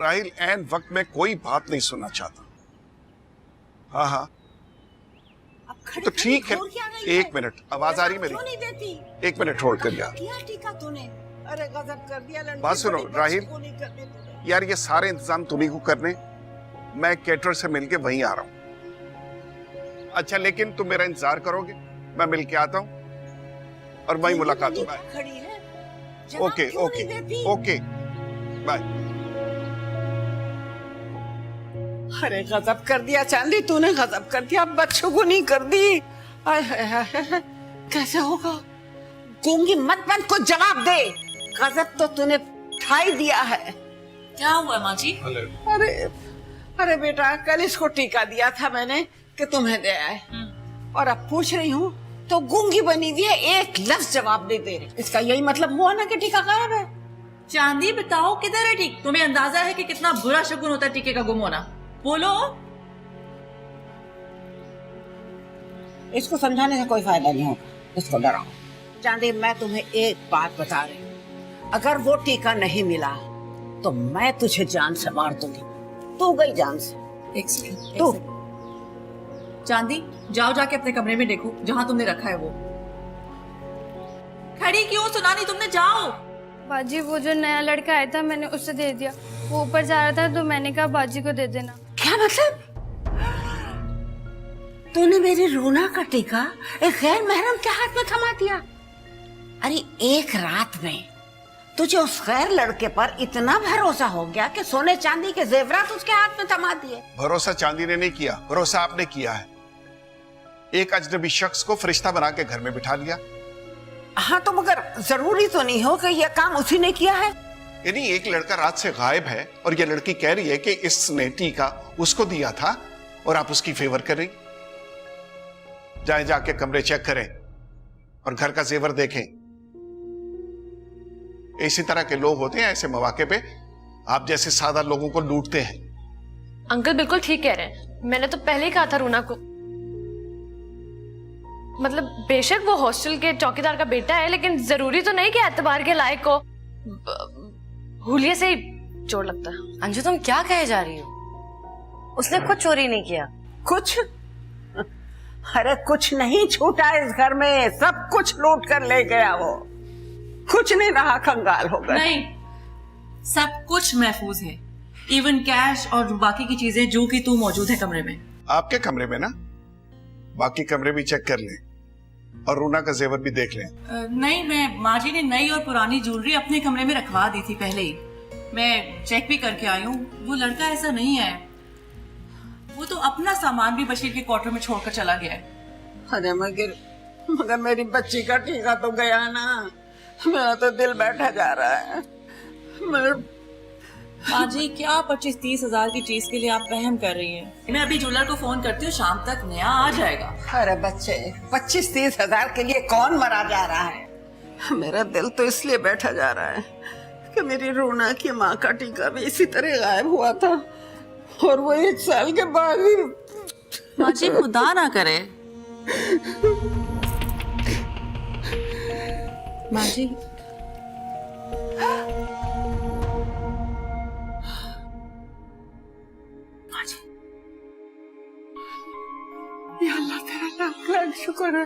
Rahil N वक्त में कोई बात नहीं सुनना चाहता। हाँ हाँ तो ठीक है, एक मिनट, आवाज आ रही मेरी? क्यों नहीं देती? एक मिनट होल्ड कर यार। क्या टीका तूने? अरे गजब कर दिया लड़की। बात सुनो राहिल, यार ये सारे इंतजाम तुम्ही को करने, मैं केटर से मिलके वहीं आ रहा हूँ। अच्छा लेकिन तुम मेरा इंतजार करोगे? मैं मिलके आता हूँ और वहीं मुलाकात होगा। Okay okay okay bye. अरे गजब कर दिया चांदी तूने, गजब कर दिया, बच्चों को नहीं कर दी। आय हाय हाय, कैसे होगा? गूंगी मत बन, को जवाब दे। गजब तो तूने ठाई दिया है। क्या हुआ माँ जी? अरे अरे बेटा, कल इसको टीका दिया था मैंने कि तुम्हें दे आए, और अब पूछ रही हूँ तो गूंगी बनी हुई है, एक लफ्ज जवाब नहीं दे रही। इसका यही मतलब हुआ ना कि टीका गायब है। चांदी बताओ किधर है टीक? तुम्हें अंदाजा है कि कितना बुरा शगुन होता है टीके का गुम होना? बोलो। इसको समझाने से कोई फायदा नहीं होगा, इसको डराओ। चांदी मैं तुम्हें एक बात बता रही हूँ, अगर वो टीका नहीं मिला तो मैं तुझे जान से मार दूंगी। तू गई जान से। एक सेकंड, तू चांदी जाओ जाके अपने कमरे में देखो जहाँ तुमने रखा है वो। खड़ी क्यों? सुना नहीं तुमने? जाओ। बाजी वो जो नया लड़का आया था मैंने उसे दे दिया, वो ऊपर जा रहा था तो मैंने कहा बाजी को दे देना। क्या मतलब? तूने मेरी रूना का टीका एक गैर महरम के हाथ में थमा दिया? अरे एक रात में तुझे उस गैर लड़के पर इतना भरोसा हो गया कि सोने चांदी के जेवरात उसके हाथ में थमा दिए? भरोसा चांदी ने नहीं किया, भरोसा आपने किया है। एक अजनबी शख्स को फरिश्ता बना के घर में बिठा लिया। हाँ तो मगर जरूरी तो नहीं हो कि यह काम उसी ने किया है। यानी एक लड़का रात से गायब है और ये लड़की कह रही है कि इसने टीका उसको दिया था और आप उसकी फेवर कर रही। जाए जाके कमरे चेक करें और घर का जेवर देखें। इसी तरह के लोग होते हैं, ऐसे मौके पे आप जैसे सादा लोगों को लूटते हैं। अंकल बिल्कुल ठीक कह रहे हैं, मैंने तो पहले ही कहा था रूना को। मतलब बेशक वो हॉस्टल के चौकीदार का बेटा है, लेकिन जरूरी तो नहीं कि एतबार के लायक को हुलिये से ही चोट लगता है। अंजू तुम क्या कहे जा रही हो? उसने कुछ चोरी नहीं किया। कुछ? अरे कुछ नहीं छूटा इस घर में, सब कुछ लूट कर ले गया वो। कुछ नहीं रहा, कंगाल हो गए। नहीं, सब कुछ महफूज है, इवन कैश और बाकी की चीजें जो कि तू मौजूद है कमरे में। आपके कमरे में ना, बाकी कमरे भी चेक कर लें और रूना का जेवर भी देख लें। नहीं, मैं माँ जी ने नई और पुरानी ज्वेलरी अपने कमरे में रखवा दी थी पहले ही। मैं चेक भी करके आई हूँ, वो लड़का ऐसा नहीं है। वो तो अपना सामान भी बशीर के क्वार्टर में छोड़कर चला गया है। अरे मगर मेरी बच्ची का टीका तो गया ना, मेरा तो दिल बैठा जा रहा है। माँ जी क्या 25-30 हजार की चीज के लिए आप वहम कर रही हैं? मैं अभी ज्वेलर को फोन करती हूँ, शाम तक नया आ जाएगा। अरे बच्चे, 25-30 हजार के लिए कौन मरा जा रहा है? मेरा दिल तो इसलिए बैठा जा रहा है कि मेरी रूना की माँ का टीका भी इसी तरह गायब हुआ था, और वो 1 साल के बाद ही। माँ जी खुदा ना करे। माँ जी या अल्लाह तेरा लाख लाख शुक्र है